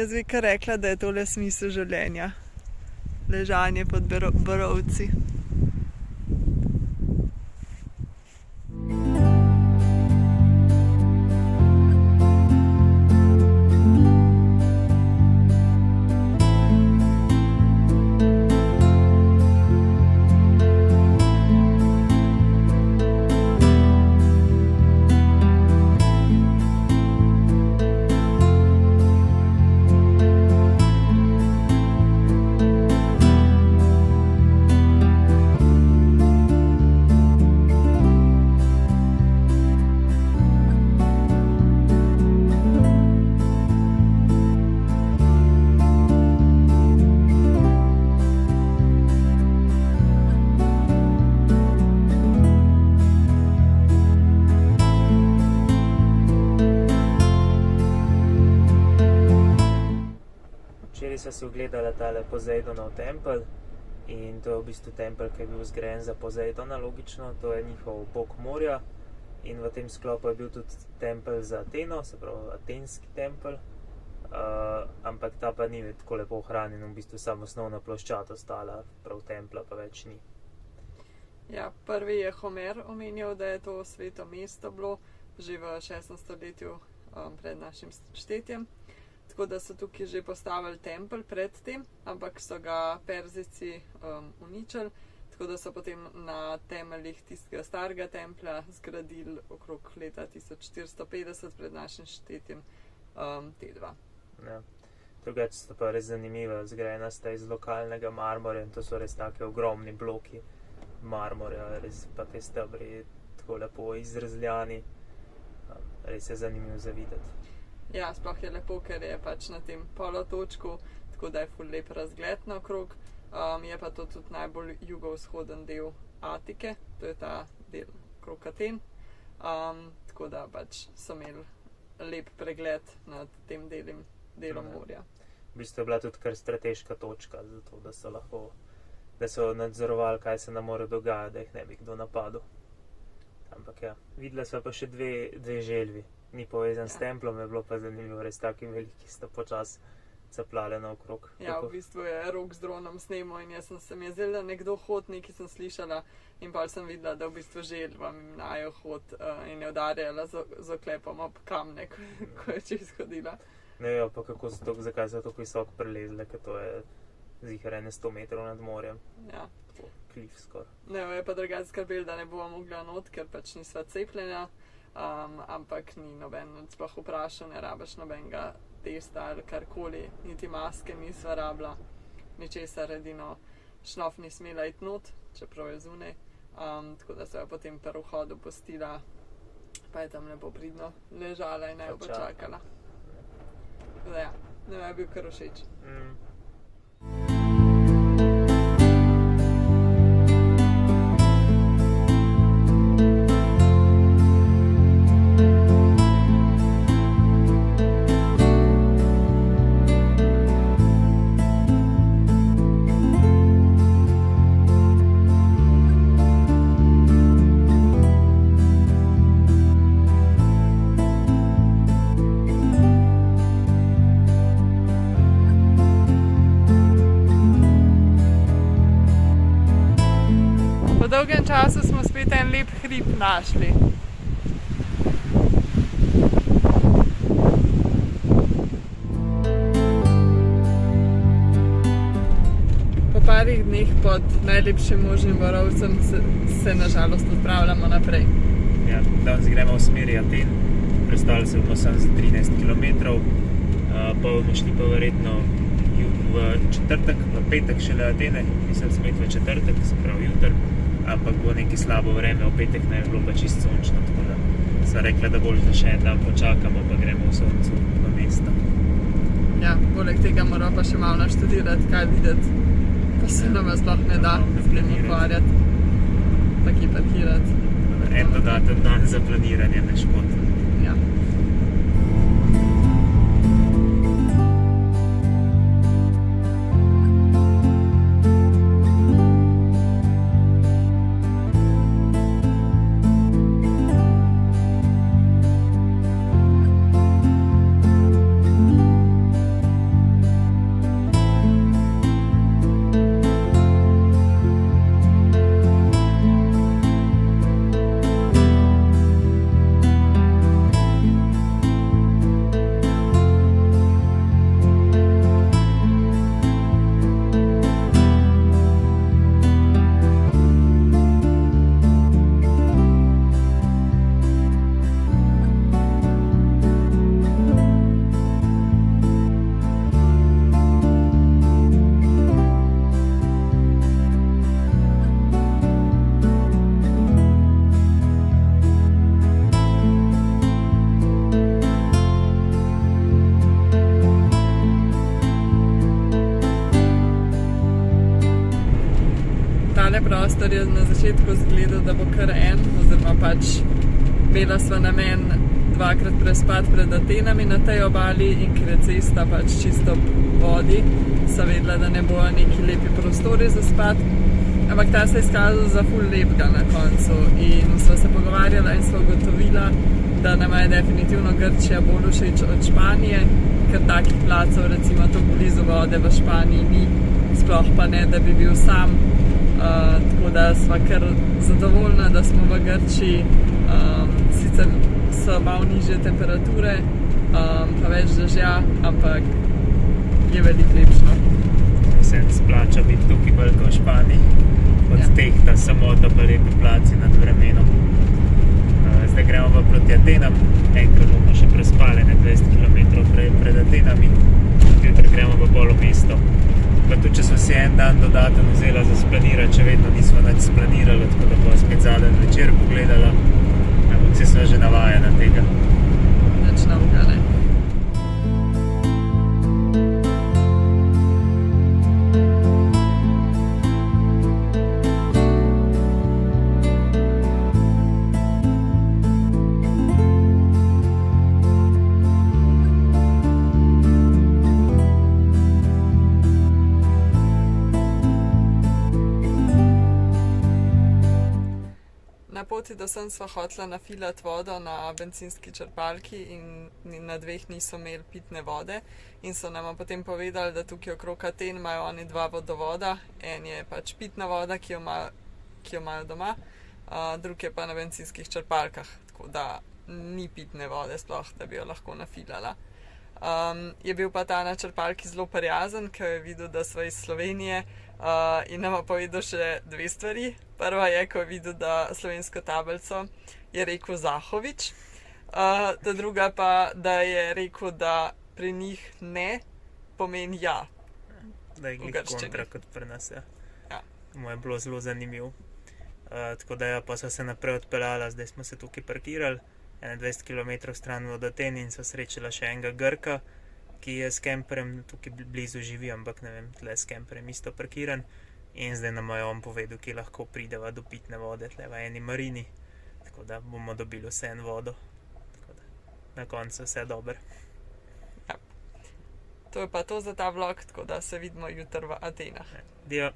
Jaz bi kar rekla, da je tole smisel življenja. Ležanje pod borovci. Včeraj sva si ogledala tale Poseidonov tempelj in to je v bistvu tempelj, ki je bil zgrajen za Poseidona, logično, to je njihov bog morja in v tem sklopu je bil tudi tempelj za Ateno, se pravi atenski tempelj, ampak ta pa ni tako lepo ohranjen, v bistvu samo osnovna ploščad ostala, prav templa pa več ni. Ja, prvi je Homer omenjal, da je to sveto mesto bilo že v 6. stoletju pred našim štetjem. Tako da so tukaj že postavili tempelj pred tem, ampak so ga Perzijci uničili, tako da so potem na temeljih tistega starega templja zgradili okrog leta 1450 pred našim štetjem te dva. Ja. Drugače sta pa res zanimiva, zgrajena sta iz lokalnega marmorja in to so res take ogromni bloki marmorja, res pa te stebri tako lepo izrezljani, res je zanimivo za videti. Ja, sploh je lepo, ker je pač na tem polotočku, tako da je ful lep razgled naokrog. Je pa to tudi najbolj jugovzhoden del Atike, to je ta del okrog Aten. Tako da pač so imeli lep pregled nad tem delom morja. V bistvu je bila tudi kar strateška točka, zato da so nadzorovali, kaj se na morju dogaja, da jih ne bi kdo napadel. Ampak ja, videla sva pa še dve želvi. Ni povezan s templom, je bilo pa zanimivo, res taki veliki sta počas capljale naokrog. Ja, v bistvu je Rok z dronom snemal in se mi je zdelo, da nekdo hod, nekaj sem slišala in pa sem videla, da v bistvu želva imajo hod in je udarjala z oklepom ob kamne, ko je čez hodila. Ne vem pa zakaj so tako visoko prelezle, ker to je zihar 100 metrov nad morjem. Ja. Tako klif skoraj. Ne, je pa drugače skrbel, da ne bova mogla not, ker pač nisva cepljena. Ampak ni noben sploh vprašal, ne rabiš nobenega testa ali karkoli, niti maske nisva rabila, ničesar, edino šnof ni smela iti not, čeprav je zunaj, tako da so jo potem pri vhodu pustila, pa je tam lepo pridno ležala in jo počakala. Tako da ja, ne je bil kar všeč. Po dolgem času smo spet en lep hrib našli. Po parih dneh pod najlepšim možnim borovcem se na žalost odpravljamo naprej. Ja, danes gremo v smeri Aten, predstavljali se bomo samo za 13 km, pa bomo šli pa verjetno v četrtek, v petek šele Atene, mislim smet v četrtek, se pravi jutr, ampak bo nekaj slabo vreme, v petek ne je bilo pa čisto sončno, tako da sva rekla, da bolj da še en dan počakamo, pa gremo v soncu v mesto. Ja, poleg tega moramo pa še malo naštudirati, kaj videti, pa se nama sploh ne da s tem ukvarjati, pa ki parkirati. En dodaten dan za planiranje ne škodi. Ja. tale prostor je na začetku izgledal, da bo kar en, oziroma pač imela sva namen 2-krat prespati pred Atenami na tej obali in ker je cesta pač čisto v vodi, sva vedela, da ne bojo neki lepi prostori za spati. Ampak ta se je izkazal za ful lepega na koncu in sva se pogovarjala in sva ugotovila, da nama je definitivno Grčija bolj všeč od Španije, ker takih placov recimo tu blizu vode v Španiji ni, sploh pa ne, da bi bil sam. Tako da sva kar zadovoljna, da smo v Grčiji. Sicer so malo nižje temperature, pa več dežja, ampak je veliko lepšno. Se splača biti tukaj bolj kot v Španiji. Od tehta samota pa lepi placi nad vremenom. Zdaj gremo pa proti Atenam, enkrat bomo še prespali 20 km pred Atenami, jutri gremo pa pol v mesto. Pa tudi, če smo si en dan dodaten vzela za splanirati, če vedno nismo nič splanirali, tako da bo spet zadnji večer pogledala, ampak si smo že navajena tega. Nič novega, ne. Na poti do sem sva hotela nafilati vodo na bencinski črpalki in na 2 niso imeli pitne vode in so nama potem povedali, da tukaj okrog Aten imajo oni 2 vodovoda. En je pač pitna voda, ki jo imajo doma, drug je pa na bencinskih črpalkah, tako da ni pitne vode sploh, da bi jo lahko nafilala. Je bil pa ta na črpalki zelo prijazen, ker je videl, da sva iz Slovenije in nama povedal še 2 stvari. Prva je, ko je videl, da slovensko tablico je rekel Zahovič, ta druga pa, da je rekel, da pri njih ne pomeni ja. Da je glih kontra kot pri nas, ja. Mu je bilo zelo zanimivo. Tako da ja, pa sva se naprej odpeljala, zdaj smo se tukaj parkirali, 21 km stran od Aten in sva srečala še enega Grka, ki je s kemperjem tukaj blizu živi, ampak ne vem, tle s kemperjem isto parkiran. In zdaj nam je on povedal, ki lahko prideva do pitne vode tle v eni marini, tako da bomo dobili vseeno vodo. Tako da na koncu vse dobro. Ja. To je pa to za ta vlog, tako da se vidimo jutri v Atenah. Dio.